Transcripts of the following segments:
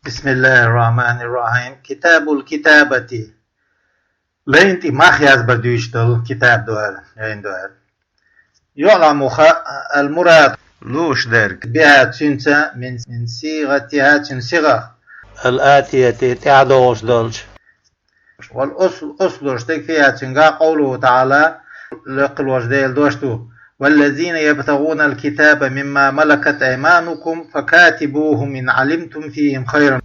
بسم الله الرحمن الرحيم. كتاب الكتابة لينتي مخياز بردوشتل كتاب دوال يعني دوال يعلم المراد لوش درك بها تنسى من صيغتها تنصيغة الآتية تعدوش دولش. والأصل اشتك فيها تنقى قوله تعالى لقل وجديل دوشتو والذين يبتغون الكتاب مما ملكت أيمانكم فكاتبوهم إن علمتم فيهم خيرا.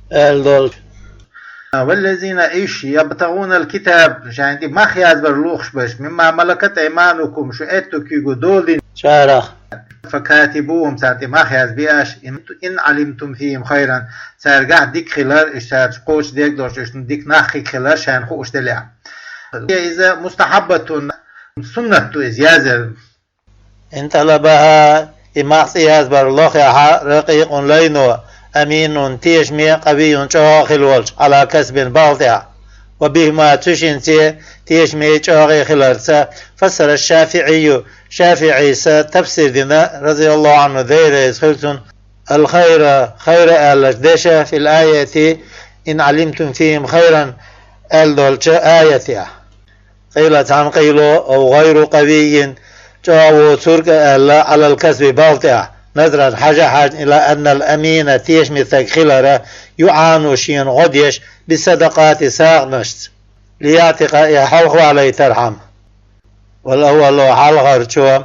والذين إيش يبتغون الكتاب يعني ما خياز برلوخش بش مما ملكت أيمانكم شو أتو كيقو دولين شارخ فكاتبوهم سانتي ما خياز بياش إن علمتم فيهم خيرا سارقع ديك خلال إشتاج قوش ديك دوش ديك ناخي خلال شان خوش دلع إذا مستحبة سنة إزيازة إن طلبها إماقسياز برلوخها رقيق لينو أمين تيشمي قوي شاخل والش على كسب بالطع وبهما تشنتي تيشمي شاخي خلالسا. فسر الشافعي تفسير دينا رضي الله عنه ذير يسخلتون الخير خير الجدشة في الآية إن علمتم فيهم خيرا الدولش آية قيلت عن قيلو أو غير قوي جاو ترك على الكسب بالطع نظرت حاجة إلى أن الأمين تيشمي ثقخلرة يعانو شين غديش بصدقات ساغنشت ليعتق يحلق عليه ترحم والأول حلغر شو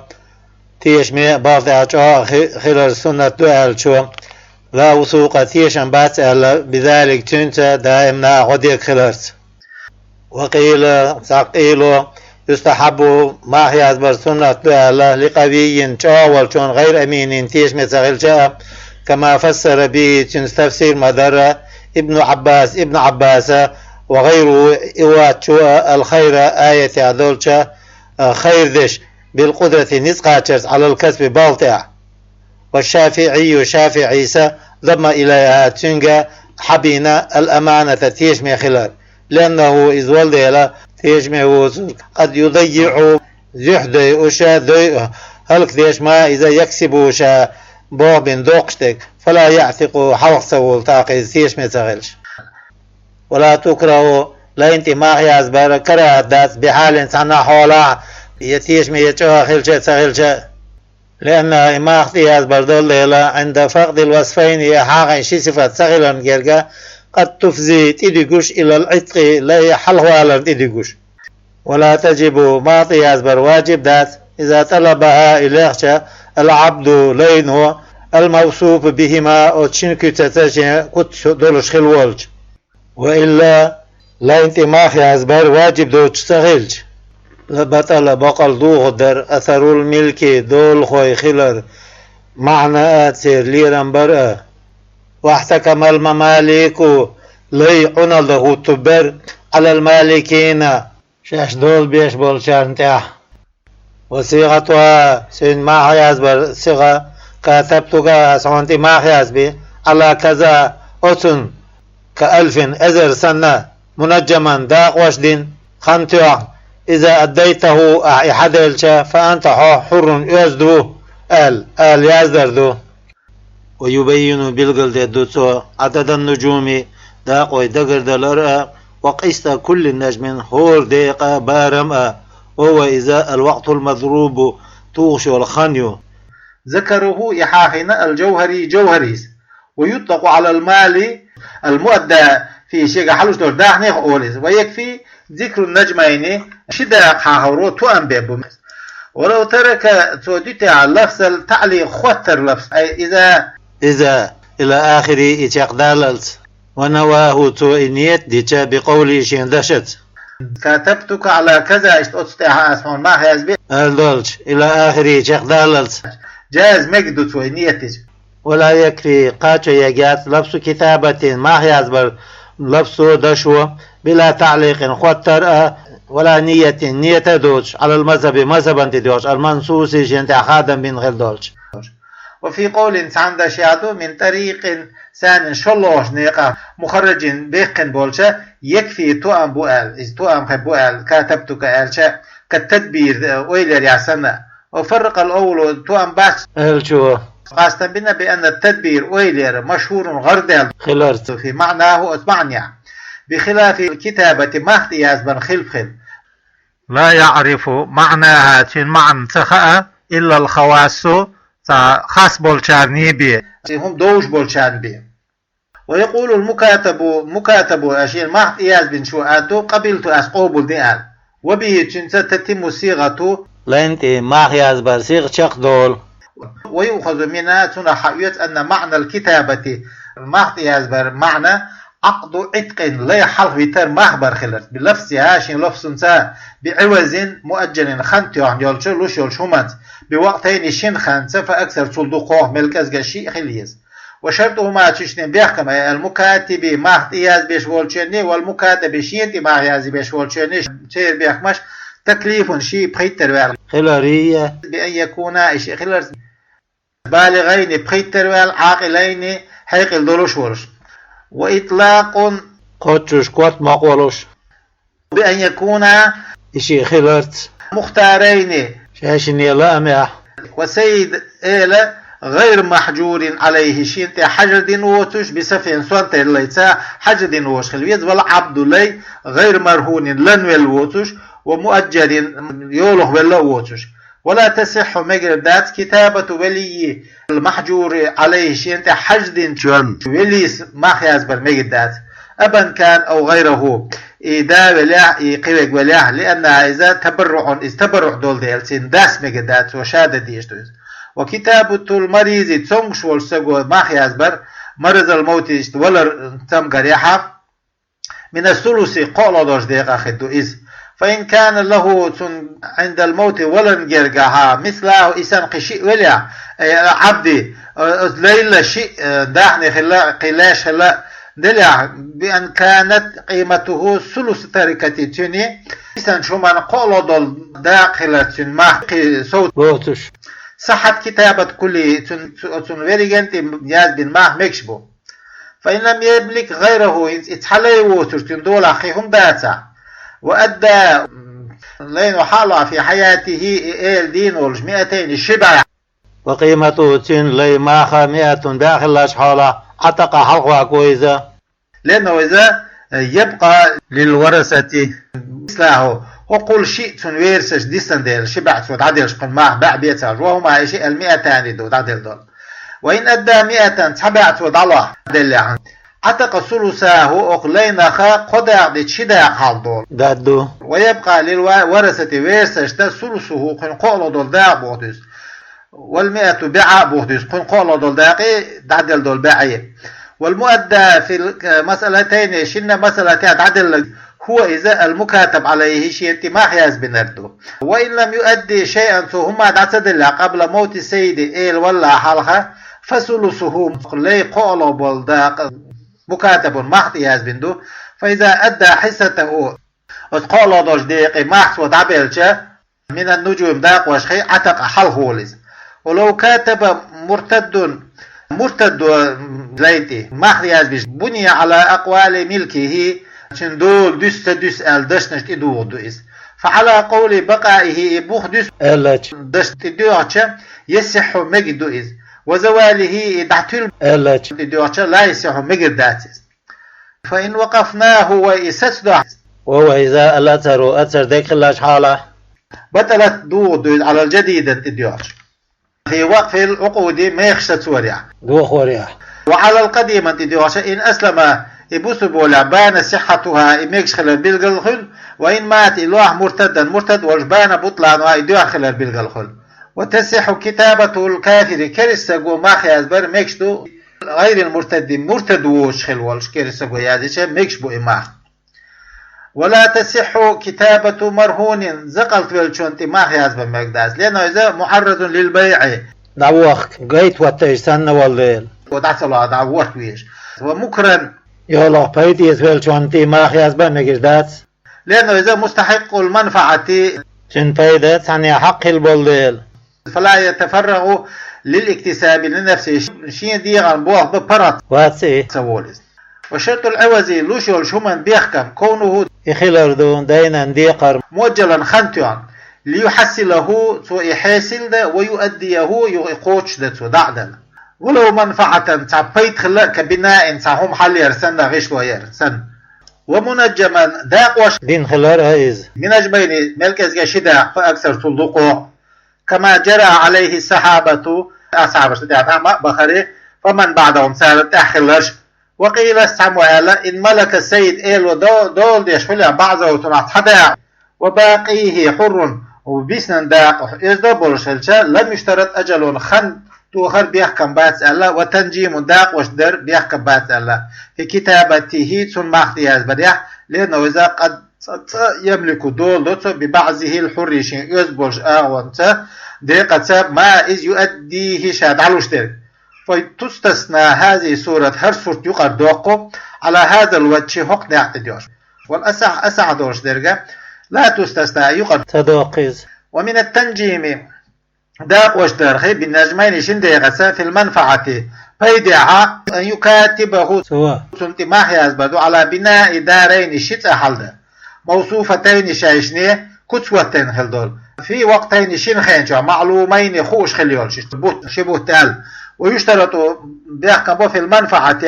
تيشمي بالطع شو خلال سنة دوال شو لا وثوق تيشم بات بذلك تنسى دائمنا غديك خلرت. وقيل ثقيلو يستحب ما هي أزبر سنة لقوي شاول شون غير أمين تيشمي ثقيل كما فسر به تفسير مدر ابن عباس وغيره إوات شو الخير آية عدولش خير دش بالقدرة نسقاتشرز على الكسب بالطع. والشافعي ضم إليها تنجا حبينا الأمانة تيشمي خلال لأنه إذ ولد تيشمي قد يضيع زحدي وشا هلك ديش ما إذا يكسب وشا بوبين دوقشتك فلا يعتق حلق سوول تاقي تيشمي تغلش. ولا تكره لا انت ما هي أزبار كره الداس بحال سنة حولا يتيشمي يتغلش لأن ما اختي أزبار دول عند فقد الوصفين يحاق شي صفات سغلا جرجا قد تفزي تدقش إلى العتق لا يحله على تدقش. ولا تجب ما أزبر واجب ذات إذا طلبها إليخش العبد لينه الموصوف بهما وتشنكو تتجه كت دولش خلولج وإلا لا انت ما أزبر واجب دو تستغلج لبطل بقل دو غدر أثر الملك دول خوي خلر معنى آتير ليران برأ. واحتكم المماليك لي عنده تبر على المالكين شاش دول بيش بولشان تاح. وصيغتها سين ما يزبر صيغة كتبتك سوانتي ما يزبي على كذا أتن كألف أزر سنة منجما داق وشدين خمتع إذا أديته أحد فأنت حر يزدو يزدردو. ويبين بالقل دوتو عدد النجوم داقوي دقر دلرأ وقيست كل النجم هور ديقا بارمأ وهو إذا الوقت المضروب توغش والخنيو. ذكره إحاحنا الجوهري جوهريس ويطلق على المال المؤدى في شيء حلوش دور داحنيخ أوليس ويكفي ذكر النجمين شدا حاورو توأم بيبومس. ولو ترك توديته على اللفظ التعليق خوتر لفظ أي إذا إلى آخره إتقدالت ونواه تو إنيت ديتا بقولي شندشت كتبتك على كذا اشتأتها اسمه ما هي أزبي الدولش إلى آخره إتقدالت جاز مجدو تو إنيتج. ولا يكفي قاتو يجات لبس كتابة ما هي أزبر لبسو دشو بلا تعليق خوتر ولا نية دوش على المذهب مذهبا دوش المنصوص جنت خادم من غير دوش. وفي قول عند شيعته من طريق سان شلوش نيقا مخرج بيقن بولشا يكفي توأم بوال إذ توأم بوال كاتبتك آلشا كالتدبير ويلر يعسنا. وفرق الأول توأم باش الشو خاصة بنا بأن التدبير ويلير مشهور غردل خلرت في معناه أسمعني بخلاف الكتابة ما اختياز بن خلف لا يعرف معناها تن معنى تخاء إلا الخواص خاص بولشاني بي هم دوش بولشان بي. ويقول مكاتب أشياء ما اختياز بن شوآتو قبلت أسقوب ديال وبه تتم صيغة لانتي ما خياز برسيغ شق دول. ويؤخذ منها تنحيت أن معنى الكتابة ما اختياز معنى عقد عتق لا حلق بتر مخبر خلت بلفظها شين لفظ بعوز مؤجل خنت يعني يلش همت بوقتين شين خنت فأكثر صلدقوه ملكز جشي خليز. وشرطه ما تشنين بيحكم المكاتب ما اختياز بيش والشني والمكاتب شينتي ما اختياز بيش والشني شير بيحكمش تكليف شي بخيتر خلارية بأن يكون إشي خلار بالغين بخيتر عاقلين حيقل دولوش ورش. وإطلاق قدش قوت مقولوش بأن يكون إشي خلرت مختارين شاشني لا أميح وسيد إيلا غير محجور عليه شينت حجر دين ووتش بسفين سوانت الليتا حجر دين ووش خلويز والعبد لي غير مرهون لنويل ووتش ومؤجر يولوخ بلا ووتش. ولا تصح مجردات كتابة ولي المحجور عليه شينت حجر دين ولي ما خياز بالمجردات أبا كان أو غيره إيدا ولا يقويق ولا لأنها إذا تبرع دول ديلتين داس مجردات وشادة ديشتوز. وكتابة المريض تسونغش والسجو ما خيازبر مرض الموت ولا تم قريحة من الثلث قول دوش دقيقة خدو إز. فإن كان له عند الموت ولا نجرقها مثله إسان قشي ولا عبدي ليلة شيء داحني خلا قلاش خلا دلع بأن كانت قيمته ثلث تركة توني إسان شمان قول دول داخلة ما صوت بوتش صحت كتابة كل تنوريجنت ياز بن ماه مكشبو. فإن لم يملك غيره اتحلي ووتر تندول أخيهم داتا وأدى لين حالة في حياته إيل دين والجمئتين الشبع وقيمته تن لي ماخا 100 داخل الأشحالة عتق حلقها كويزة لأنه إذا يبقى للورثة مثله وقل شيء تنويرسش ديستن ديل شبع سود عدل شقن ماه باع بيتاج وهو ما شيء 100 دو عدل دول. وإن أدى 100 تبع سود الله دل عن عتق ثلثاه أقلينخا قدع بتشدع حال دول دادو. ويبقى للورثة ويرسش ثلثه قن قول دول داع بوهدس وال100 باع بوهدس قن قول دول داقي عدل دول باعي. والمؤدى في المسألتين شن مسألتين عدل هو إذا المكاتب عليه شيء ما خياز بنرده. وإن لم يؤدي شيئا فهم دعتدل قبل موت السيد إيل ولا حالها فثلثه لي قول بلداق مكاتب ما اختياز بنده. فإذا أدى حصته قول دوش ديقي ما حسوت عبيلشة من النجوم داق وشخي عتق حله لز. ولو كاتب مرتد زيتي ما اختياز بش بني على أقوال ملكه دول دس دشنش تدو دوس. فعلى قول بقائه بوخ دس تدوش يصح مجد دوس وزواله دعتل تدوش لا يصح مجد داتس. فإن وقفناه ويستدع وهو إذا الأثر أثر ذيك الأشحالة بطلت دوس على الجديد تدوش في وقف العقود ما يخشى سوريا دوخ وريا. وعلى القديم تدوش إن أسلم يبوسب ولعبان صحتها إميكش خلال بالقلخل. وإن مات إلوه مرتد والجبان بطلان وإدوه خلال بالقلخل. وتصح كتابة الكافر كرسقو ما خيازبر ميكشتو غير المرتد مرتد ووش خلوالش كرسقو يازيش ميكشبو إماه. ولا تصح كتابة مرهون زقلت بالشونتي ما خيازبر مقداس لأنه إذا محرز للبيع دعوخ قيت واتجسن والليل ودعسلها دعوخ ويش ومكرن يلا بيتي يسويل شونتي ما خياز بمجردات لأنه إذا مستحق المنفعة شن بيدت عن حق البلديل فلا يتفرغ للاكتساب لنفسه شين ديغان بوه ببرط واتسي سوولز. وشرط العوزي لوشول شومن بيحكم كونه يخلردون دينا ديقر موجلا خنتيان ليحصله تو يحاسل ده ويؤديه يقوش ده تو دعدل ولو منفعة تعبيت خلق كبناء تعهم حل يرسن غيش ويرسن ومنجما داقوش دين خلال هايز منجمين ملك ازغا شداع فاكثر تلقوا كما جرى عليه الصحابة أصحاب الشداع بخاري فمن بعدهم سالت أخلش وقيل استعمل إن ملك السيد إيل ودول ديشفل بعضه وتنعت حدا وباقيه حر وبيسنا داق يزدبر شلشا لم يشترط أجل خن توخر بيحكم بات الله وتنجيم داق وشدر بيحكم بات الله في كتابته ثم اختياز بديح لأنه إذا قد يملك دول ببعضه الحر شيء يزبرش وانت دي قد ساب ما إذ يؤديه شاد على اشترك فتستثنى هذه سورة هر سورة يقر دوقه على هذا الوجه حق نعتديوش والأسع أسعدوش درجة لا تستثنى يقر تدوقيز ومن التنجيم داق وشدرخي بالنجمين شنديغسا في المنفعة فيدعى أن يكاتبه سواء سنتماح يزبدو على بناء دارين شتى حلده موصوفتين شايشنيه كتوتين خلدول في وقتين شنخين معلومين خوش خليول شبه تال ويشترط بيحكم في المنفعة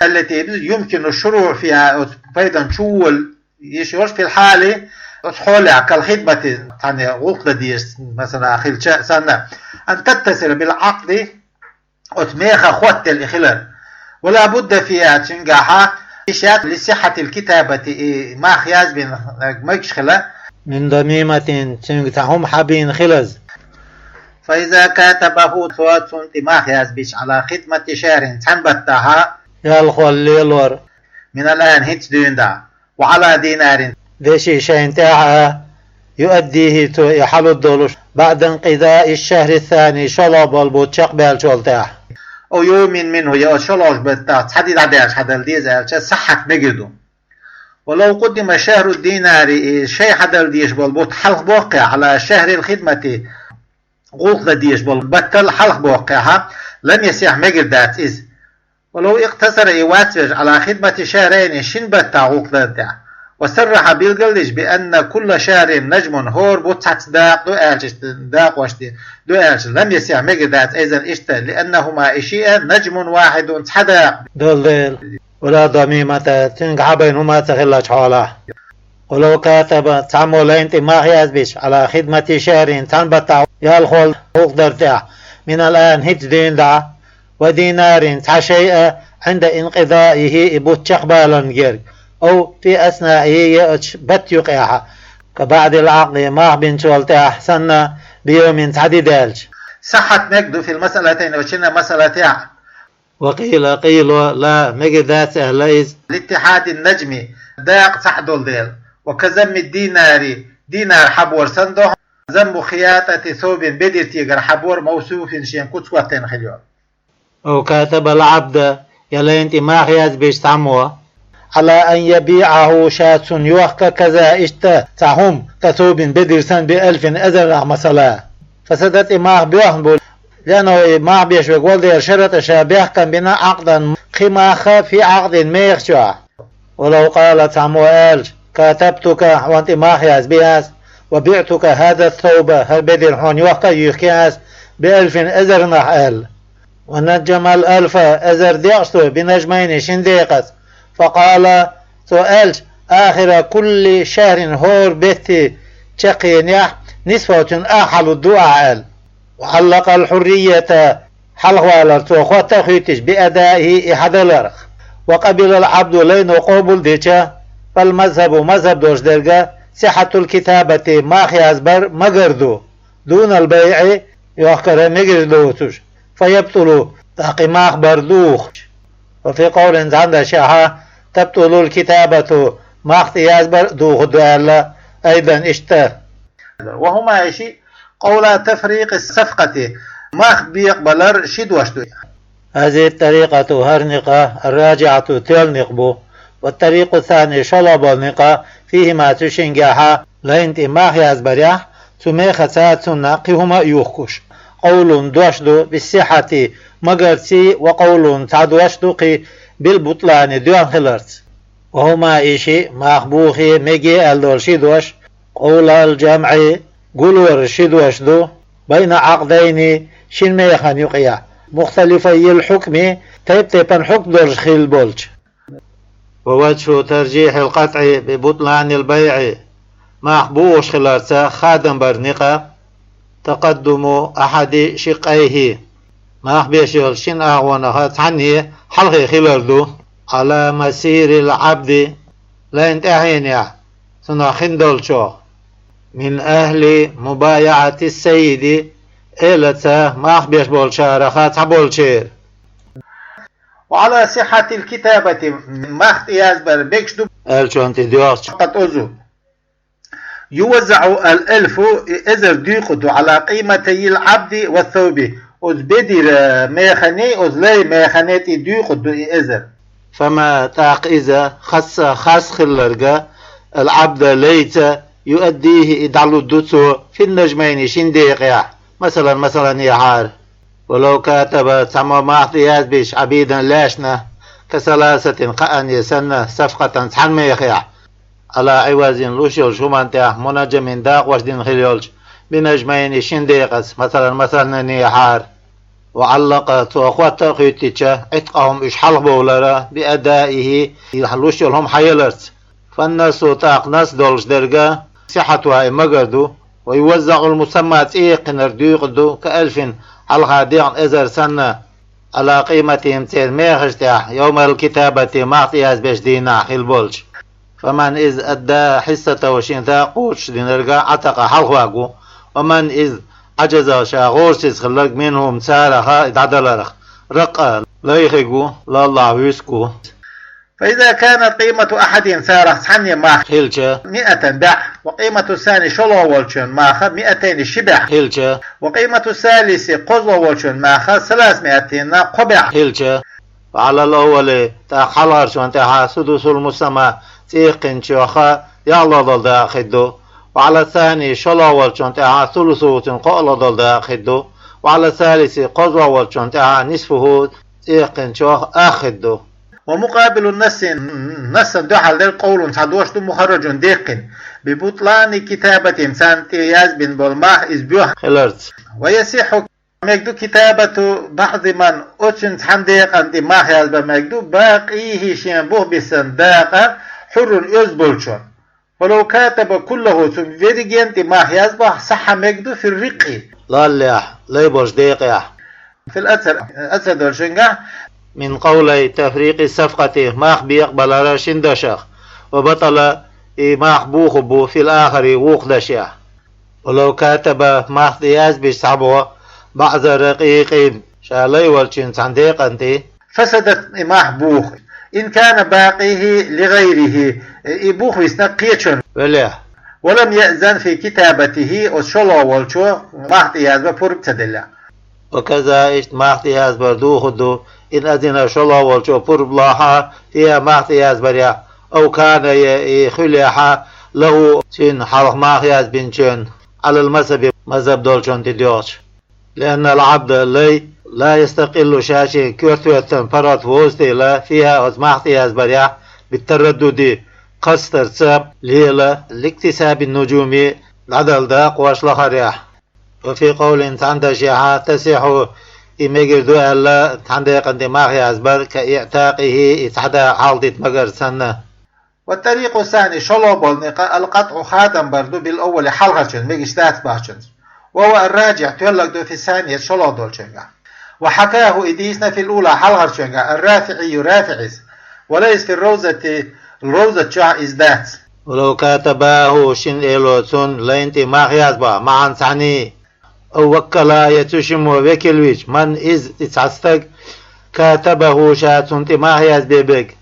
التي يمكن الشروع فيها فايدا شول يشورش في الحالة حول كالخدمة يعني غلطة ديش مثلا أخيل سنة أن تتصل بالعقد أتميخ خوات الإخلال ولا بد فيها تنجحها إشياء لصحة الكتابة ما خياز بين مكشخلة من ضميمة تنجتهم حبين خلز فإذا كاتبه ثوات انتماخ يزبش على خدمة شهر تنبتها يالخو الليلور من الآن هيت دين دا وعلى دينار ديشي شين تاعها يؤديه يحل الدولش بعد انقضاء الشهر الثاني شلب البوتشق بالشولتاح أو يوم منه يشلوش بتا تحديد عداش حدا الديزة صحك مجدو ولو قدم شهر الدينار شيء حدا الديش بالبوت حلق بوقع على شهر الخدمة غوق ديش بطل حلق بوقعها لم يسيح مجردات إذ ولو اقتصر يواتج على خدمة شهرين شنبت غوق داتع وصرح بالقلج بأن كل شهر نجم هور بوتسات داق دو آلش داق واشتي دو آلش لم يسيح مجردات إذن إشتا لأنهما إشياء نجم واحد تحداق دول ولا ضميمة تنقع بينهما تخلج حوله ولو كاتب تعملين تماخ يزبش على خدمة شهر تنبتع يالخول حقوق درتع من الآن هج دين دع ودينار تعشيء عند انقضائه إبوتشق بالنجر أو في أثنائه بت يقعها كبعد العقد ما بين شولتع أحسن بيوم تعديدالج صحت نقدو في المسألتين وشنا مسألتين وقيل لا مجدات أهليز الاتحاد النجمي داق تحدل ديل وكزم الديناري دينار حبور صندوق زم خياطة ثوب بدر تيجر حبور موصوف شين كتوتين خليون أو كاتب العبد يلين تماخ يزبش تعموه على أن يبيعه شات يوخك كذا اشتا تعهم كثوب بدر سن ب1000 أزر مثلا فسدت إماخ بيوخن بول لأنه ما بيش بيقول دير شرط شابه كان بناء عقدا خماخ في عقد ميخشوا ولو قال تعموال كاتبتك وانت ما خياز بياس وبعتك هذا الثوب هل بدل حون يوقع يخياس ب1000 أزر نحال ونجم 1000 أزر ديعشتو بنجمين شنديقت فقال سؤال آخر كل شهر هور بيتي تشقينيح نسبة أحل الدعاء وعلق الحرية حلوة توخوة خيتش بأدائه إحد الأرخ وقبل العبد لين قبول ديشا فالمذهب مذهب دوش درجة صحة الكتابة ما خيازبر مقردو دون البيع يحكر مقردوتش فيبطلوا تقماخ بردوخ وفي قول عند شاحة تبطل الكتابة ما اختيازبر دوخ دوالة أيضا اشتر وهما شيء قول تفريق الصفقة ما بيقبلر شد وشدو هذه الطريقة هرنقة الراجعة تلنقبو والطريق الثاني شلب النقة فيهما تشنجاها لينت ما يزبريح تميخ ساتناقهما يوخكش قول دوشدو بالصحة مقرتي وقول تعدوشدوقي بالبطلان دوان خلرت وهما إشي مخبوخي مجي الدولشي دوش قول الجمع قولوا رشد واشدو بين عقدين شن ميخان يقيا مختلفي الحكم تيبان حكم درج خيل بولج. ووجه ترجيح القطع ببطلان البيع ما أخبوش خلارسا خادم برنقة تقدم أحد شقيه ما أخبيشل شن أغوانها تعني حلقي خلاردو على مسير العبد لا انتهينيا سنة خندلشو من أهل مبايعة السيد إلتا ما أخبيش بولشارخات بولشير. وعلى صحة الكتابة ما اختياز بربكش دو ألشونتي ديوش قد أزو يوزع الألف إذر ديقدو على قيمتي العبد والثوب أزبدر ميخاني أزلي ميخانيتي ديقدو إذر. فما تاق إذا خاص خلرقا العبد ليت يؤديه إدعلو الدوتو في النجمين شنديقيا مثلا يعار ولو كاتب تم ما احتياز بيش عبيدا لاشنا كسلاسة قأن يسنة صفقة تحن ميخيا على عوازين لوشيل شومانتيا منجم داق وشدين خليولج بنجمين شنديقس مثلا نيحار وعلق توقوات تقيتيشا اتقهم اشحال بولارا بأدائه يحلوشيلهم حيالرت فالناس تاق ناس دولش درجة صحتها مقردو ويوزع المسمات قنردو كألف على غاديان إزر سنة على قيمتهم ميخشتاح يوم الكتابة معطياز باش دينا خلبولج. فمن إذ أدى حصة وشين قوش دينرقا عتق حلقواقو ومن إذ عجز شاغورسيس خلق منهم سارخا اتعدلرخ رقا لا يخيقو لا الله ويسكو. فإذا كانت قيمة أحد سارخ حني ماخ خلشة 100 باع وقيمة الثاني شلو والشن ماخ 200 شبع خلشة وقيمة الثالث قزو والشن ماخ 300 قبع خلشة. وعلى الأول تأخلر شوان تها سدوس المسمى تيقن شوخا يعلى ضل داخدو وعلى الثاني شلو والشن تها ثلثو تنقل ضل داخدو وعلى الثالث قزو والشن تها نصفه تيقن شوخ آخدو. ومقابل النص دوحل دير قول صدوش دو مخرج ديقن ببطلان كتابة إنسان تياز بن بولماخ إزبيوح خلرت. ويصيح مجدو كتابة بعض من أتشن حنديق أنت ماخ يازبا مجدو باقيه شينبوه بسنداقة حر يزبلشون ولو كاتب كله ثم فيديجي أنت ماخ يازبا صح مجدو في الرقي لا الليح لا يبوش ديقيا في الأثر دولشنجا من قولي تفريق الصفقة ماخ بيقبل راشن دشخ وبطل ماخ بوخبو في الآخر وقدشيا ولو كاتب ماخ دياز بيسحبو بعض رقيقين شالي والشين صنديق أنتي فسدت ماخ بوخ إن كان باقيه لغيره إبوخ يستقيتشن ولم يأذن في كتابته وشلو والشو ماخ دياز بفرق تدلا. وكذا ماخ دياز بردو خدو إن أذن شلو والشو فرق بلاها فيها ماخ دياز بريا أو كان يخليها له سين حرق ماخ دياز بنشن على المذهب دولشون تديوش. لأن العبد اللي لا يستقل شاشي كورتوة فرط ووستيلا فيها أزماحتي أزبريا بالتردد قصر ساب ليلة لاكتساب النجوم العدل داق واشلخ رياح. وفي قول تندشيها تسيح إميجردو ألا تندق انتماغي أزبر كإعتاقه إتحدى حالة مقر سنة. والطريق الثاني شلوب القطع خادم بردو بالأول حلقة ميجشتات باشن وهو الراجع تولد في الثانية شلو دولشنجا. وحكاه إديسنا في الأولى حلقة الرافعي رافعز وليس في الروزة شع إزدات. ولو كاتباه شن إيلوتون لينتي ماغيازبا معا ثاني أو وكلا يتشم وكلويش من إز تتعستق كاتبه شاتون تماغياز بيبك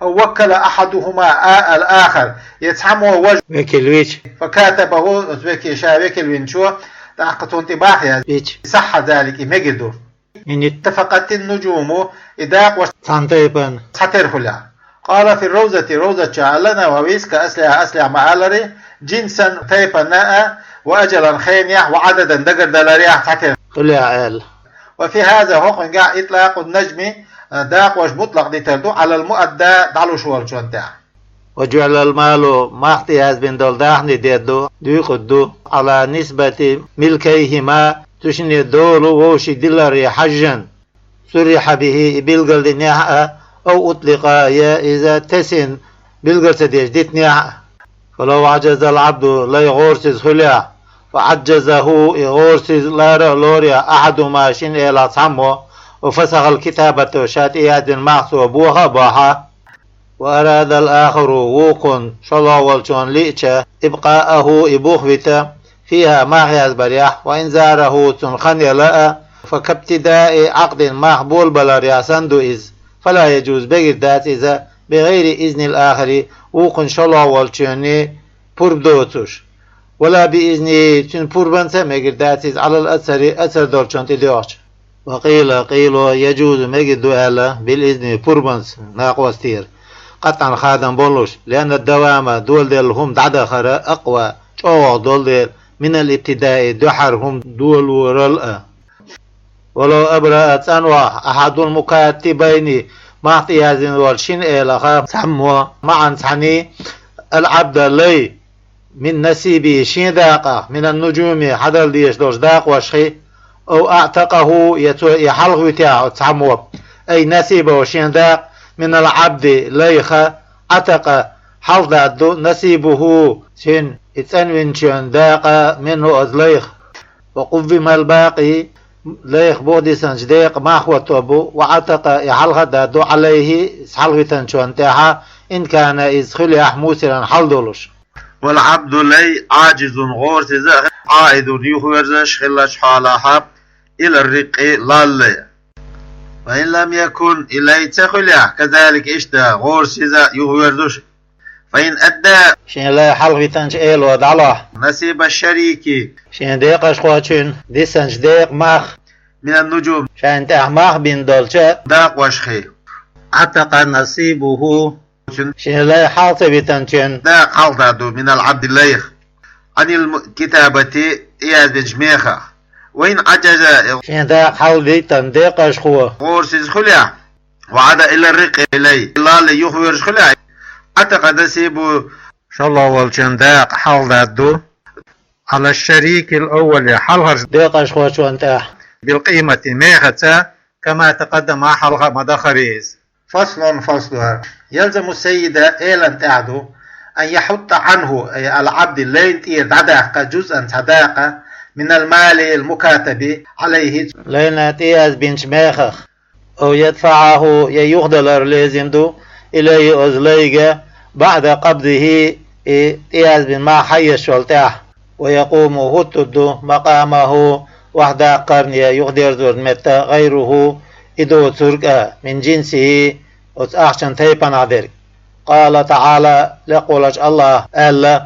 أو وكل أحدهما الآخر يتحمه وجه وكلويش فكاتبه وكي شابكلوين شو تعقتون تباخياز صح ذلك مجدو إن اتفقت النجوم إداق وشانتيبن حترهلا. قال في روزة شعلنا وويسك أسلع معالري جنسا تيبا ناء وأجلا خينيا وعددا دقر دلاريا حتر خليا. وفي هذا هو قنقع إطلاق النجم داق وش مطلق دي تردو على المؤدى دعلو شوال شوانتاع. وجعل المال محتياز بن دولداحني ديدو ديقدو على نسبة ملكيهما تشني دولو ووشي دلاري حجا صرح به بالقلد نيحة أو أطلق يا إذا تسن بالقلد ديجدت نيحة فلو عجز العبد لا يغورسز خلع فعجزه يغورسز لا لوريا أحدهما شن إلى صمو وفسخ الكتابة شاتيات معصو بوها باها وأراد الآخر ووقن شلا والشون ليتشا إبقاءه إبوخبتا فيها ما غياز بريح وإن زاره تنخن يلاء فكابتداء عقد مقبول بلا رياسندو إز فلا يجوز بغير ذات إذا بغير إذن الآخر ووقن شلا والشوني بردوتوش ولا بإذن تن بربنسا مغير ذات إز على الأثر أثر دولشون تديوش وقيل يجوز مغير دوالة بالإذن بربنس ناقوستير قطعا خادم بولوش لأن الدوام دول ديل هم دعدخر أقوى شوق دول ديل من الابتداء دحر هم دول ورلأ ولو أبرأت أنواع أحد المكاتبين مع احتياز والشين إلخا سموا معا سحني العبد لي من نسيبه شين داقة من النجوم حدل ديش دوش داق وشخي أو أعتقه يحلغ وتاعه تسموا أي نسيبه وشين داق من العبد ليخا عتق حلض نسيبه شن اتنوين شن داق منه أزليخ وقفم الباقي ليخ بودي سنجديق محوطبو وعتق يحلغ دادو عليه سحلغتن شن تاها إن كان إذ خليح موسرا حلدولش والعبد لي عاجز غورس عائد يخورزش خلش حالها إلى الرق لالي وإن لم يكن إلي تخلع كذلك إشتا غورس يخورزش فإن أدى شين لا حلغ تنج إيل ودعله نسيب الشريك شين ديق أشخواتشن دي سنج ديق ماخ من النجوم شين تاح ماخ بين دولشة داق وشخي عتق نصيبه شين لا حالت بتنجن داق حالته من العبد الليخ عن الكتابة إياد بجميخة وإن عجز شين داق حال دي تنديق أشخوه غورس خلع وعاد إلى الرق إلي الله اللي يخبر خلع أعتقد نسيبه شاء الله والشن داق حال دادو على الشريك الأول حلغر ديق أشخوه شو انتاح بالقيمة ميخة كما تقدم حلغة مدخريز فصل يلزم السيد إيلان تعدو أن يحط عنه العبد اللين دعداق جزءا صداقة من المال المكاتب عليه لين تياز بن شميخخ أو يدفعه يخدلر لازمدو إليه أزليغ بعد قبضه تياز بن ما حيش والتاح ويقوم هتدو مقامه وحدا قرن يخدر ذر متى غيره إدو ترك من جنسه وتأخشن تيبان عذرك قال تعالى لقولش الله ألا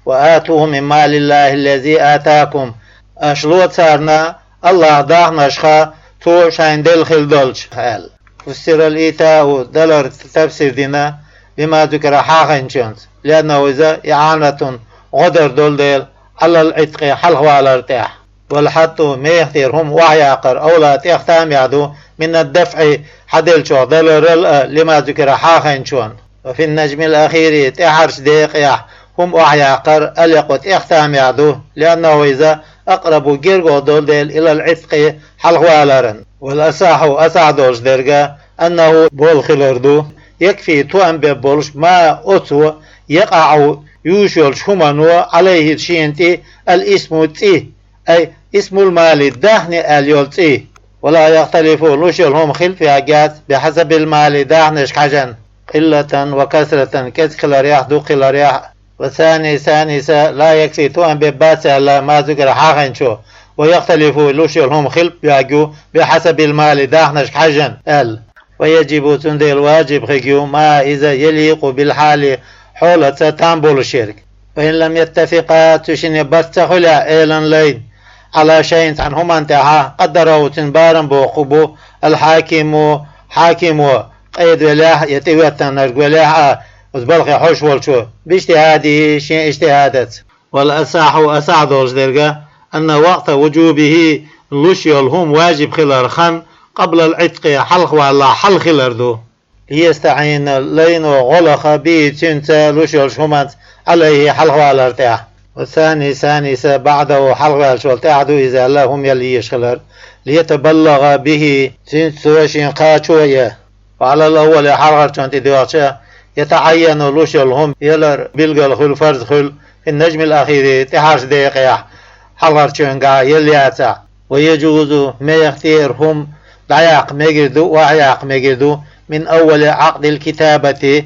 وآتوه من مال الله الذي آتاكم أشلوت سارنا الله داخنا شخا تو شاين دل خل دولش قال فسر الإيتاء دلر تفسير دينا بما ذكر حاخن شنس لأنه إذا إعانة غدر دول ديل على العتق حلق على ارتاح والحط ما يختيرهم وعياقر أولا تختام يعدو من الدفع حدل شو دلر لما ذكر حاخن شون وفي النجم الأخير تحرش ديقيح هم وعياقر أليقوت اختام يعدو لأنه إذا أقرب جيرغو دول ديل إلى العتق حلقوالرن والأصح أسعدوش درجة أنه بول خلردو يكفي توأن ببولش ما أتو يقع يوشولش همانو عليه تشينتي الاسم تي أي اسم المال الدهني اليولتي ولا يختلف لوشل هم خلف عجات بحسب المال دهنش حجن قلة وكثرة كذكل رياح دو قل رياح وثاني لا يكفي توأن بباس على ما ذكر حاغنشو ويختلف لوشلهم خلف يعجو بحسب المال داخنش حجن ويجب تندي الواجب خيجو ما إذا يليق بالحال حولة تنبول الشرك وإن لم يتفقا تشن بستخلا إيلان لين على شيء عنهما انتهى قدروا تنبارا بوقبو الحاكم قيد ولاح يتوتن ولاح وزبلغ حوش والشو باجتهاده شيء اجتهادت والأصح أسعدوش درجة أن وقت وجوبه لشيل هم واجب خلال خن قبل العتق حلق ولا حل خلردو ليستعين لينو غلق به تنسى لشل شمت عليه حلقة الارتاح. والثاني ثانية بعده حلقة الشلتاعدو إذا لهم يلي يشغلر ليتبلغ به تنسوشين قاتشوية. وعلى الأول حلقة كانت دواتشا يتعين لشلهم يلر بلغل خل فرز خل في النجم الأخير تحاش دقيقة حلقة كانت يلي أتا. ويجوز ما يختيرهم دعيق مجردو وعياق مجردو من أول عقد الكتابة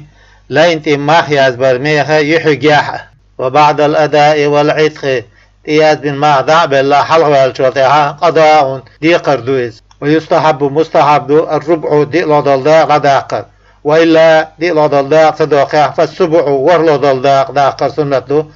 لا انت ماخياز برميخة يحقياح. وبعد الأداء والعتق إياد بن مخدع بالله حلقة الشرطيها قضاء دي قردوز. ويستحب مستحب الربع دي لضلداء قداقر وإلا دي لضلداء صداقه فالسبع ورلضلداء قداقر سنته.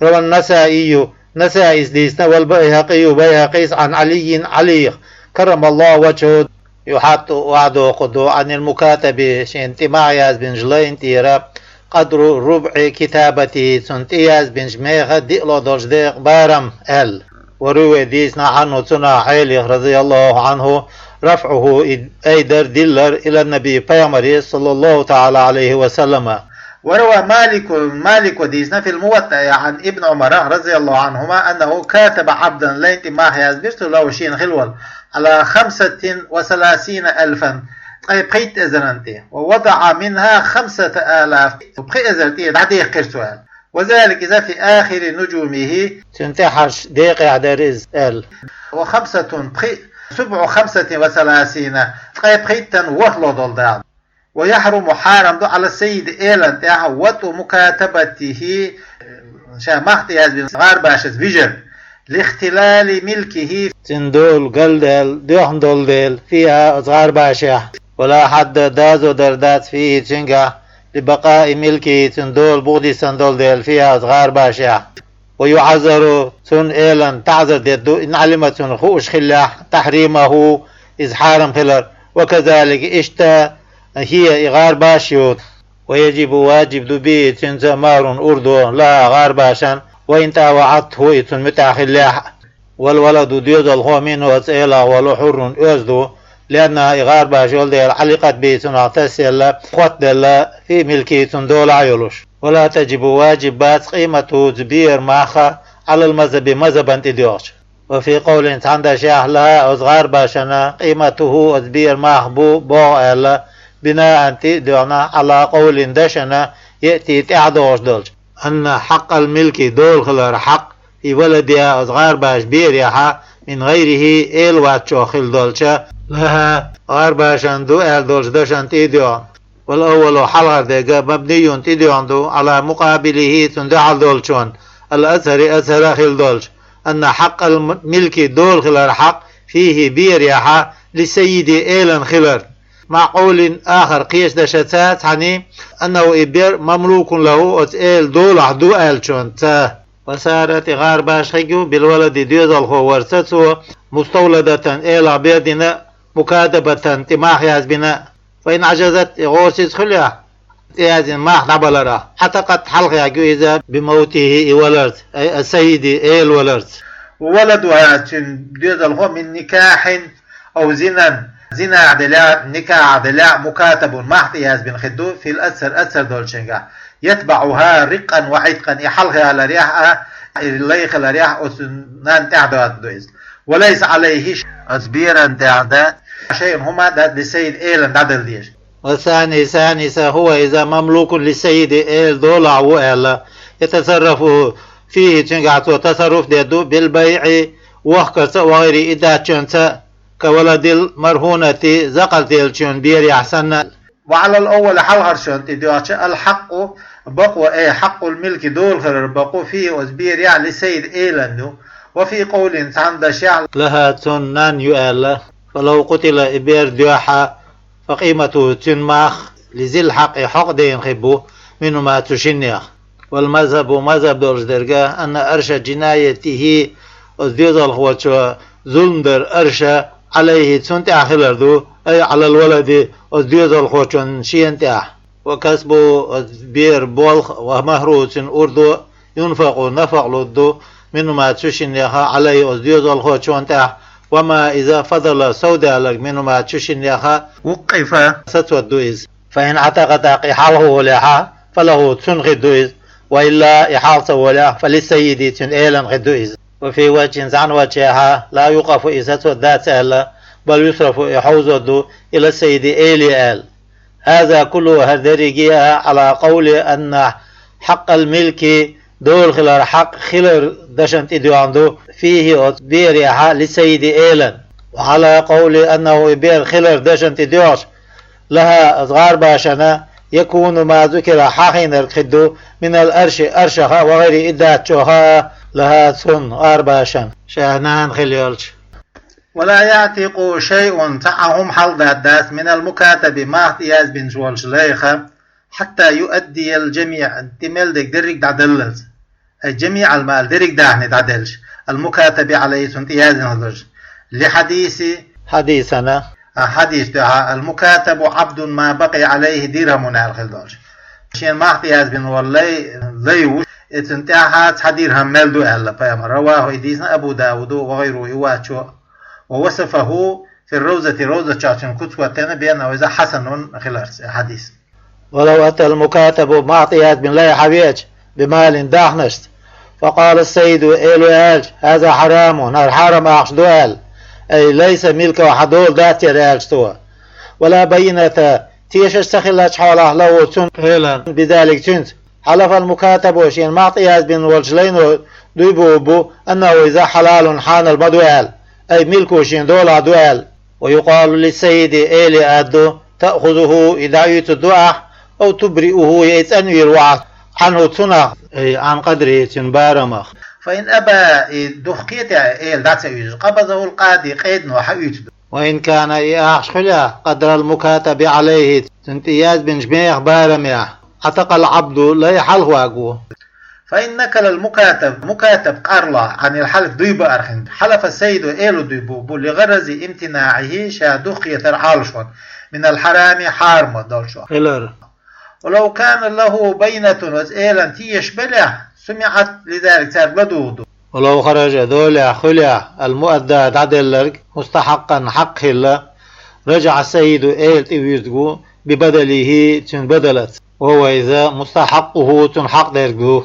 روى النسائي نسائي ديسنا والبيهقي بيهقيس عن علي كرم الله وجهه يحط وعده قدو عن المكاتبة انتماعياز بن جلين تيرا قدر ربع كتابتي سنتياز بن جميخة دئلو دجديق بارم وروي ديسنا عنه سنة حيلي رضي الله عنه رفعه ايدر دلر الى النبي بيامري صلى الله تعالى عليه وسلم. وروى مالك وديسنا في الموطأ عن ابن عمر رضي الله عنهما أنه كاتب عبدا لينت ما يزبرت له شين خلول على 35,000 بقيت أزرنتي ووضع منها 5,000 بقيت أزرنتي دعديه قرسوال. وذلك إذا في آخر نجومه تنتحش دقيقة عدرز وخمسة سبع 35 بقيت وحلو ضلدان. ويحرم حارم على السيد إيلان تاعه وطو مكاتبته شامخت يازبين غار باشز بيجر لاختلال ملكه تندول قلدل دوحن دولدل فيها غار باشا ولا حد دازو دردات فيه تنقع لبقاء ملكه تندول بغدي سندولدل فيها غار باشا. ويعذر تن إيلان تعذر ديدو إن علمت خوش خلاح تحريمه إذ حارم خلر. وكذلك اشتا هي إغار باشيوت. ويجب واجب دبي تنزى مار أردو لا غار باشا وإن وعدته إتن متاخلاح. والولد ديوز الخومين واسئلا ولحر أزدو لأنها إغار باشيول دير علقت بيتن اعتسل خط دل في ملكي تندول عيولوش. ولا تجب واجبات قيمته زبير ماخا على المذهب مذهبا تديوش. وفي قول عند شيخ لها أصغار باشنا قيمته زبير ماخبو بو بناء تدعنا على قول دشنا يأتي تعدوش دولش أن حق الملك دول خلر حق في ولدها أصغار باش بيريحا من غيره إيل واتشو خل دولشا لها غار باشان دو إيل دولش دشان تدعون. والأول حلقة دقا مبني تدعون دو على مقابله تندعال دولشون الأثر أثر خل دولش أن حق الملك دول خلر حق فيه بيريحا لسيد إيلن خلر. مع قول آخر قيش دشتات يعني أنه إبير مملوك له أتقال دولع دو ألشون تا. وسارت غار باش خيجو بالولد ديوز الخوارستو مستولدة إلى بيدنا مكاتبة تماح يازبنا. فإن عجزت غوسيس خليا يازن ماح دبلرا حتقت حلقة إذا بموته ولرت أي السيد إيل ولرت. وولدها ديوز الخو من نكاح أو زنا عدلاء نكاح عدلاء مكاتب محض يازبن خدو في الأثر دولشنجا يتبعها رقا وعتقا يحلها على رياح الليخ على رياح أسنان تعداد دويز وليس عليه أسبيرا تعداد شيء هما داد لسيد إيلن دادل ديش. والثاني هو إذا مملوك للسيد إيل دولع وإلا يتصرف فيه تنقعتو تصرف ديدو بالبيع وحكا وغير إدا تشنسا كولد المرهونة زقل تيلشون بيري أحسن. وعلى الأول حلهرشون تدواتش الحق بقوة حق الملك دول خير بقو فيه وزبير يعني لسيد إيلانو. وفي قول عند شعر لها تنان يؤال فلو قتل إبير ديوحا فقيمته تنماخ لذي الحق حق دين خبو منه ما تشنيخ. والمذهب مذهب دولش درجة أن أرشى جنايته وزديد الخواتشو ظلم در أرشى عليه تنتع خلردو أي على الولد وزديد الخواتشو شينتع. وكسبه بير بولخ ومهروس أردو ينفق نفق لدو منه ما تشنيخ عليه وزديد الخواتشو انتع. وما إذا فضل سودا لك منه ما تشنيخ وقف ستودو إذ فإن اعتقد إحاله لها فله تن غدوئز وإلا إحالته ولا فللسيد تن إيلا غدوئز. وفي وجه زعن وجهها لا يوقف إساته الذات ألا بل يصرف إحوزه إلى السيد إيلي آل. هذا كله هذريجيها على قول أن حق الملك دول خلال حق خلال دشنت إدواندو فيه أتبيرها للسيد إيلا، وعلى قول أنه يبير خلال دشنت إدواش لها أصغار باشنا يكون ما ذكر حقين الخدو من الأرش أرشخة وغير إداتشوها لها سن أرباشن شاهنان خليولش. ولا يعتق شيء تعهم حل داس من المكاتب ما احتياز بن جوالش ليخة حتى يؤدي الجميع انتمال ديك درك دعدلز الجميع المال درك دعني دعدلش المكاتب عليه سنتياز نظرش حديثنا حديث دعا المكاتب عبد ما بقي عليه درهم الخلداش شين ما احتياز بن والله ليوش اتنتاحات حديرهم ملدو ألا فيما رواه إديسنا أبو داود وغيره يواتشو ووصفه في روزة شاشن كتوة بأنه إذا حسن خلال حديث. ولو أتى المكاتب معطيات بن لا حبيج بمال داحنشت فقال السيد إيلو آلج هذا حرام نار حرام أخشدو آل أي ليس ملك وحدول داتي رألجتوا ولا بينة تيش استخلت حوله لو تن بذلك تنت. حلف المكاتب وشين معطيات بن والجلين دويبو أنه إذا حلال حان البدوال أي ملك شين دولا دوال. ويقال للسيد إيلي أدو تأخذه إذا يتدعى أو تبرئه يتأنوي الوعد عنه تنخ أي عن قدره تنبارمخ. فإن أبى دخكيت إيل داتس يوز قبضه القاضي قيد وحيوت. وإن كان إياش خلا قدر المكاتب عليه تنتياز بن جميع بارميع عتق العبد لا يحله واقوه. فإن نكل المكاتب قارلا عن الحلف ديبا أرخن حلف السيد إيلو ديبو لغرز امتناعه شادخية العالشون من الحرام حارم دولشون. ولو كان له بينة وإيلا تيش بلع سمعت لذلك صار بدود. ولو خرج ذولع خلع المؤدى عدل مستحقا حق الله رجع السيد إيل تيوزقو ببدله تنبدلت وهو إذا مستحقه تنحق درجه.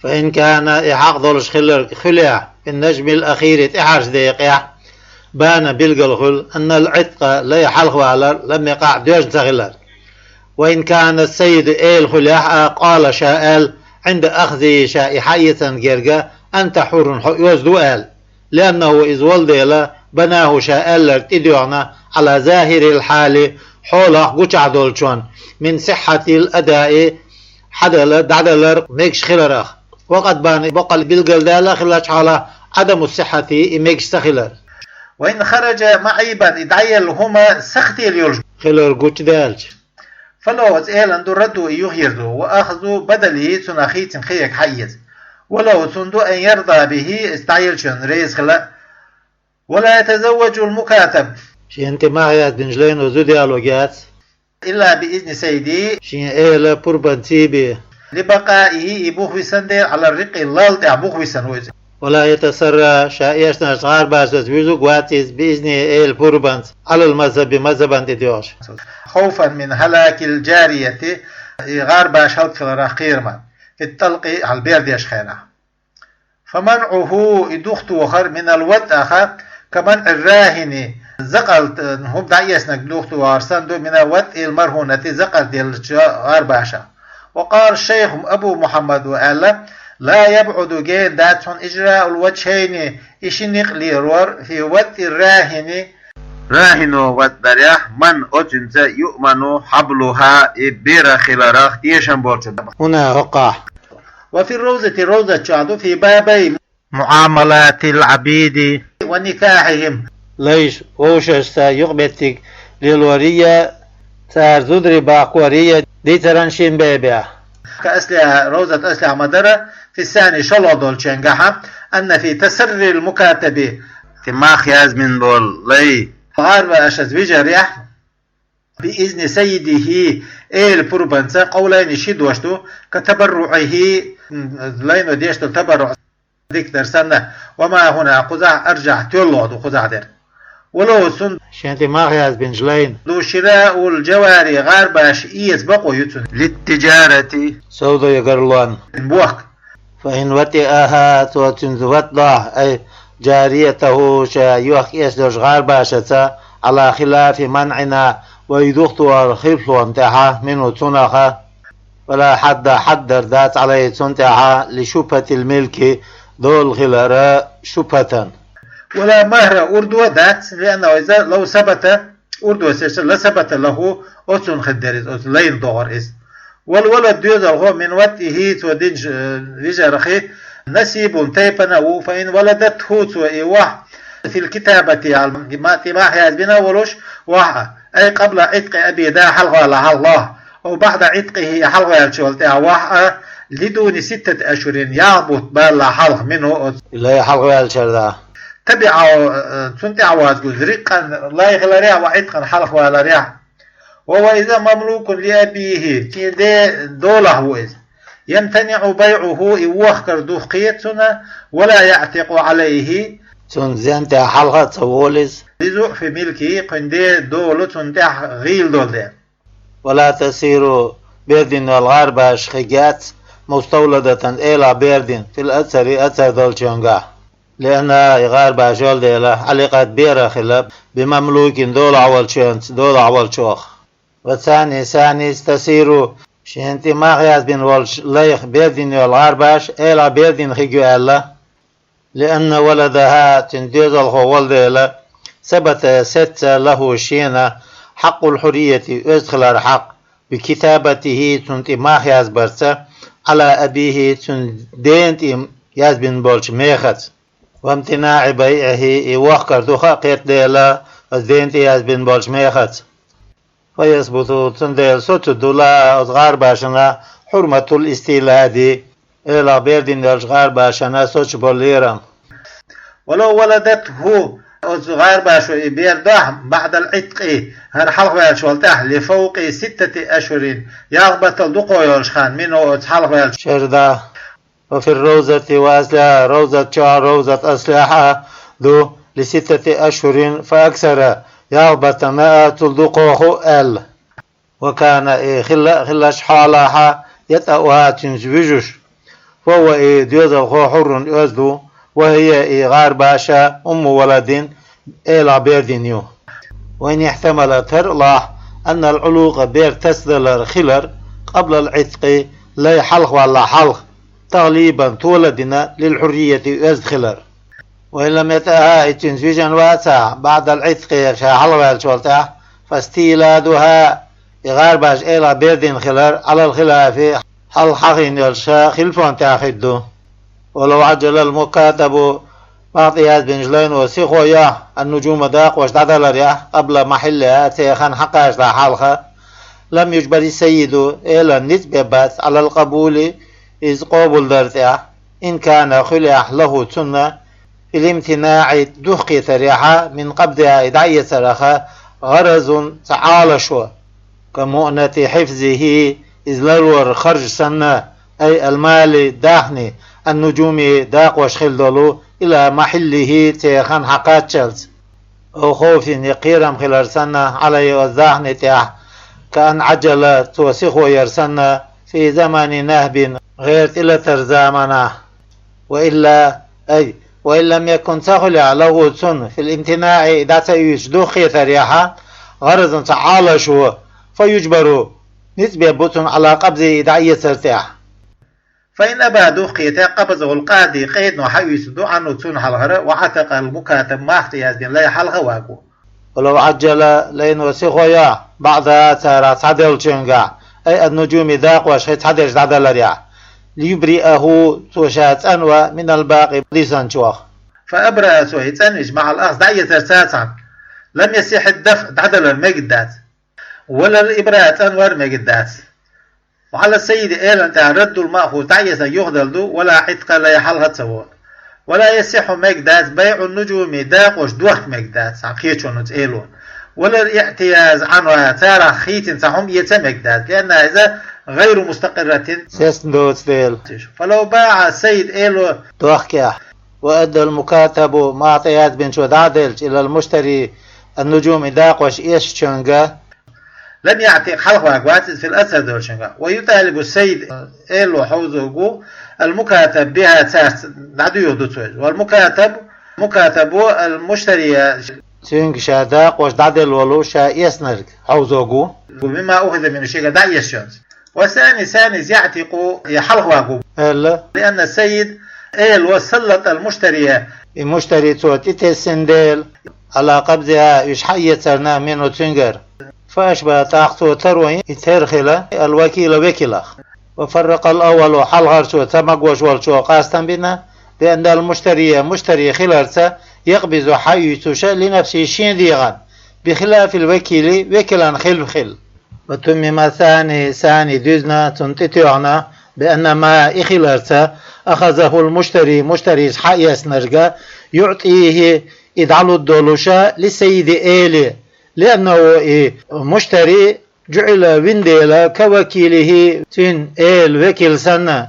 فإن كان إحق ذولش خلع في النجم الأخير إحاش ديقع بان بالقلخل أن العتق لا يحلخ على لم يقع دوج تغلر. وإن كان السيد إيل خلع قال شائل عند أخذ شائحية جرجة أنت حر يوزدو آل لأنه إذ ولد بناه شائل لارتدعنا على ظاهر الحال حوله قجع دولشون من صحة الأداء حدل دعدلر ميكش خلرخ وقد بان بقل بالقلدال خلش على عدم الصحة ميكش سخلر. وإن خرج معيبا إدعيل هما سختي اليولج خلر قج دالج فلو إيلان ردوا يغيردوا وأخذوا بدله سنخيت خيك حيز ولو سندو أن يرضى به استعيلشن ريز خلا ولا يتزوج المكاتب شي انت معيات بنجلين وزودي ألوغات إلا بإذن سيدي شي إيلا بربانتيبي لبقائه إبوخ سندير على الرق اللالت أبوخ سنوز ولا يتسرى شائشنا صغار باسوز ويزوك واتيز بإذن إيل بربانت على المذهب مذهبا تديوش خوفا من هلاك الجارية غاربا شوط في الرقيرما في التلقي على البيرد يشخينا فمنعه إدوخت وخر من الود أخا كمنع الراهن زقلت هم دعيسنا دوخت وارسندو من الود المرهونة زقلت الغارباشا. وقال الشيخ أبو محمد وقال لا يبعد جين داتون إجراء الوجهين إشنق ليرور في ود الراهن راهنو ودريح من أجنز يؤمن حبلها إبير خلارخ تيشن بورجن. هنا وقع. وفي الروزة شعدو في بابي معاملات العبيد ونكاحهم ليش وشش يقبتك للورية تار زدري باقورية دي ترنشين بابيع كأسلحة روزة أسلحة مدرة في الثاني شلو دول شنقها أن في تسري المكاتب تماخ يازمن دول لي غارب أشز بجريح بإذن سيده إيل بربنسا قولين شد وشتو كتبرعه لينو ديشتو تبرع ذيك درسنا وما هنا قزع أرجع تولو خزع در. ولو سن شنتي ماخياز بن جلين دو شراء الجواري غارباش إيس بقو يتن للتجارة سودو يقرلوان بوك فإن وطئها توتنزوت ضع أي جاريته شايوخ يسدوش غارباشة على خلاف منعنا ويدوختوا الخلفو انتحا منه تنخا ولا حد حدر ذات عليه تنتحا لشبهة الملك دول خلراء شبهة ولا مهر أردو ذات لأنه إذا لو ثبت أردو سيشتر لثبت له أتن خدرز أتن لين دور إز والولد يدل من وقته تودينج رجرخي نسيب تيبنا فإن ولدته تؤيوه في الكتابة على ما تباح يزبنا ولوش وحا أي قبل عتق أبي دا حلغة لها الله أو بعد عتقه حلغة يلشولتها وحا لدون 6 أشهر يعبط بالا حلغ منه إلا حلغة يلشولتها تبعوا تنتع وازقوز رقا لا يخلى ريح وعتقا حلغ ولا ريح وهو إذا مملوك لأبيه كده دولة هو إذا يمتنع بيعه إوخكر دوخيتنا ولا يعتق عليه تنزينتها حلغة تولز لزوء في ملكه قندي دولة تنتع غيل دول ده ولا تسير بيردين والغاربة شخيجات مستولدة إلى بيردين في الأثر أثر دولشونغا لأنها غاربة جول ديلا علقت بيرا خلاب بمملوك دولة عوال شونت دولة عوال شوخ وثاني تسير شنتي ماغياز بن والش ليخ بيردين والغارباش إلى بيردين خيجو ألا لأن ولدها تنديز الخوال ديلا ثبت 6 له شينا حق الحرية أدخل الحق بكتابته تنتي ماغياز برسا على أبيه تندين ياز بن بولش ميخت وامتناع بيعه وخكر دوخا قيت ديلا الدينتي ياز بن بولش ميخت ويثبت تنديل سوت الدولا أصغار باشنا حرمة الاستيلاد إلى بيردين الأصغار باشنا سوتش بوليرم ولو ولدته أصغار باشو بيرده بعد العتق هر حلق بالشولته لفوق 6 أشهر يغبط الدقو يلشخان منه حلق بالشولته شرده وفي الروزة وأسلحة روزة شعر روزة أسلحة ذو ل6 أشهر فأكثر يغبط 100 الدقوه أل وكان خلش حالها يتأوها تنزوجش فهو ديوز الخو حر يوزدو وهي غار باشا ولد إلى بيردينيو وإن يحتمل ترلاح أن العلوق بير تسدل الخلر قبل العتق لا يحلق ولا حلق تغليبا تولدنا للحرية يزخلر وإن لم يتأها التنزويجا واسع بعد العتق شاحلق الشولتة فاستيلادها غار باش إلى بيردين خلر على الخلاف حلقين يلشا خلفون تاخدو ولو عجل المكاتب معطيات بن جلين وسيخويا النجوم داق واشتعدل الرياح قبل محلها تيخان حقاش لا حلقة لم يجبر السيد إلى النسبة بس على القبول إذ قبول درتها إن كان خلع له سنة في الامتناع دخي تريحة من قبضها إدعية سرخة غرز تعالى شو كمؤنة حفظه إذ للور خرج سنة أي المال داخني النجوم داق وشخل دولو إلى محله تيخان حقات شلس أو خوف يقيرم خلال سنة على وزاحن تيح كأن عجل توسيخ ويرسنة في زمن نهب غير إلى ترزامنا وإن لم يكن سخلع له سن في الامتناع إذا سيجدوخي ثريحة غرض تعالى شو فيجبر نسبة بطن على قبض إدعية سرتاح فإن أبا دوخيته قبضه القاضي قيد وحيث دو عنه تون حلغره وعتق المكاتب ما احتياز بين لا حلغه واقو ولو عجل لين وسيخويا بعضها تارات عدل جنگا أي النجوم ذاق وشخيط حدش عدل ريع ليبرئه توشات أنوى من الباقي ليسان شوخ فأبرأ سويتانج مع الأخذ دعية سرساتا لم يسيح الدفع عدل المجدات ولا الإبراء أنور مجدات وعلى السيد إيل أنت رد المأخوذ دعية يغدل دو ولا عتق لا يحلها تسوى ولا يسيح مجدات بيع النجوم داق وشدوخ مجدات عقيتشون وتقيلون ولا الاعتياز عنها تارا خيت سهم يتمجدات لأنها إذا غير مستقرة سيسندوت ديل فلو باع السيد إيلو دوخكيا وأدى المكاتب معطيات بن شود عدلج إلى المشتري النجوم إداقوش إيش شنغا لم يعتق حلق واقوات في الأسر دول شنغا ويطالب السيد إيلو حوزوغو المكاتب بها تاس نعدو يهدو والمكاتب المشتري شنغ شاداق وش دعدل ولو شا يسنرك حوزوغو ومما أخذ من الشيء دا يشونز وثاني يعتق يحلق واقو لأن السيد إيلو سلط المشتري توتيت سنديل على قبضها يشحي سرنا منه تنجر فأشبه تاخته تروي يترخل الوكيل وكيله وفرق الأول حلغر شو تمقوش والشو قاستن بنا بأن مشتري خلالسا يقبض حيث لنفسه شين ديغان بخلاف الوكيل وكلا خل وتمم ثاني دزنا تنتتعنا بأن ما إخلالسا أخذه مشتري حيث نرجع يعطيه إدعال الدولوشة للسيد إيلي لأنه مشتري جعل وينديلا كوكيله تن إيل وكيل سنة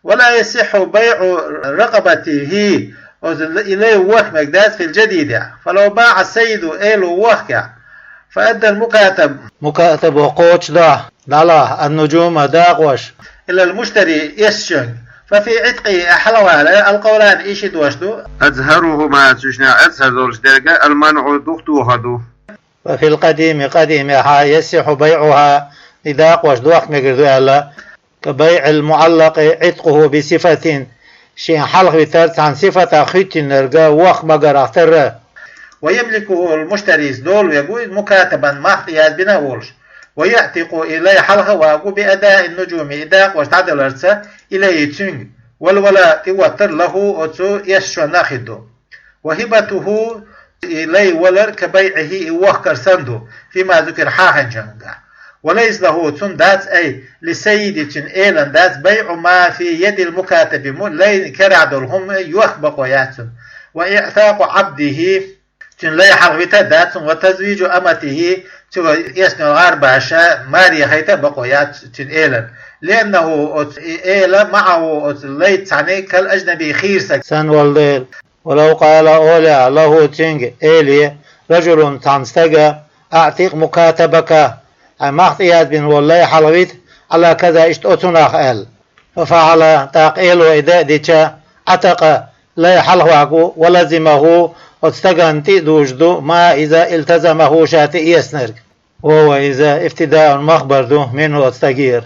ولا يصح بيع رقبته إليه وخ مقداد في الجديد فلو باع السيد إيل وخ فأدى مكاتب وقوش لا النجوم داقوش إلا المشتري يسشن ففي عتقه أحلوا على القولان إيشد وشدو أزهرهما تشنا أزهر دولش درجة المنع دختو هدو وفي القديم يصح بيعها إذا وشدوخ مقردو كبيع المعلق عتقه بصفة شين حلق بثالث عن صفة خيط نرجع وخ مقر أختر ويملكه المشتري دول ويقول مكاتبا ما احتياج بنا ولش ويعتق إليه حلقه واقو بأداء النجوم إداق واشتعدل أرسا إليه تنج والولا توتر له أتو يشو ناخدو وهبته إليه ولر كبيعه وخكر سندو فيما ذكر حاحن جنگا وليس له تندات أي لسيد تن إيلان دات بيع ما في يد المكاتب لين كرعدلهم يخبق وياتن وإعتاق عبده تن لا يحرغت دات وتزويج أمته يسنو الغرباشا ماريا خيتا بقويات تن إيلان لأنه إيلان معه ليت عني كالأجنبي خيرسك سن والديل ولو قال أولى له تنج إيلي رجل تنستجى أعتق مكاتبك ما احتياج بن والله حلويت على كذا اشتؤتناخ قال ففعل تاقيل وإداء ديشا عتق لا يحلوه ولزمه واستغن تئدوجدو ما إذا التزمه شاتئ يسنرك وهو إذا افتداء مخبر منه استغير